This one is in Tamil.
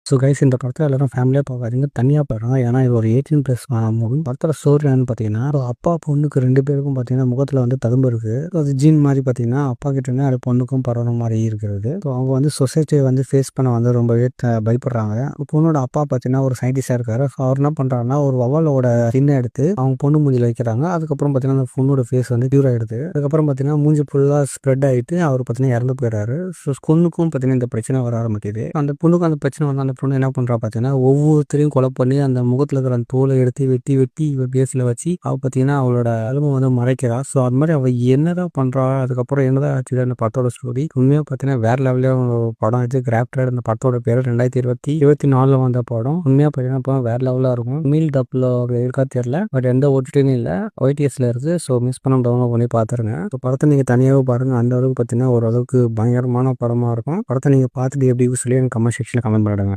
ஸோ கைஸ் இந்த படத்த எல்லாரும் ஃபேமிலியா பார்க்காதீங்க. தனியா பாருங்க. ஏன்னா இது ஒரு 18+ மூவி. படத்தோட ஸ்டோரி என்னன்னு பார்த்தீங்கன்னா, அப்பா, பொண்ணுக்கு 2 பேருக்கும் பார்த்தீங்கன்னா முகத்துல வந்து தழும்பு இருக்கு. அது ஜீன் மாரி பார்த்தீங்கன்னா, அப்பா கிட்டேருந்து அது பொண்ணுக்கும் பரவுற மாரி இருக்கிறது. ஸோ அவங்க வந்து சொசைட்டிய வந்து ஃபேஸ் பண்ண வந்து ரொம்பவே பயப்படுறாங்க. பொண்ணோட அப்பா பார்த்தீங்கன்னா ஒரு சயின்டிஸ்ட்டா இருக்காரு. ஸோ அவர் என்ன பண்றாருன்னா, ஒரு வவ்வாலோட ஸ்கின்ன எடுத்து அவங்க பொண்ணு மூஞ்சில வைக்கிறாங்க. அதுக்கப்புறம் பார்த்தீங்கன்னா, அந்த பொண்ணோட ஃபேஸ் வந்து க்யூர் ஆயிடுது. அதுக்கப்புறம் பார்த்தீங்கன்னா, மூஞ்சி ஃபுல்லா ஸ்ப்ரெட் ஆயிட்டு அவர் பார்த்தீங்கன்னா இறந்து போயிறாரு. ஸோ பொண்ணுக்கும் பார்த்தீங்கன்னா இந்த பிரச்சனை வர ஆரம்பிக்குது. அந்த பொண்ணுக்கும் அந்த பிரச்சனை வந்து அந்த பொண்ணு என்ன பண்றா பார்த்தீங்கன்னா, ஒவ்வொருத்தரையும் கொலை பண்ணி அந்த முகத்துல இருக்கிற அந்த தோலை எடுத்து வெட்டி வெட்டி இவ பேஸ்ல வச்சு அவ பார்த்தீங்கன்னா அவளோட அலும வந்து மறைக்கிறா. ஸோ அது மாதிரி அவ என்னதான் பண்றா, அதுக்கப்புறம் என்னதான் ஆச்சு அந்த படத்தோட ஸ்டோரி உண்மையா பார்த்தீங்கன்னா வேற லெவல்ல படம் இது. கிராஃப்டட் அந்த படத்தோட பேரு 2024 வந்த படம். உண்மையா பார்த்தீங்கன்னா இப்போ வேற லெவலா இருக்கும். தமிழ் டப்ல இருக்கா தெரியல, பட் எந்த ஓடிடியும் இல்ல, OTSல இருக்கு. ஸோ மிஸ் பண்ண டவுன்லோட் பண்ணி பார்த்துருங்க. ஸோ படத்தை நீங்க தனியாகவே பாருங்க. அந்த அளவுக்கு பார்த்தீங்கன்னா ஓரளவுக்கு பயங்கரமான படமா இருக்கும். படத்தை நீங்க பார்த்துட்டு எப்படி சொல்லி எனக்கு கமெண்ட் செக்ஷன்ல கமெண்ட் பண்ணிடுங்க.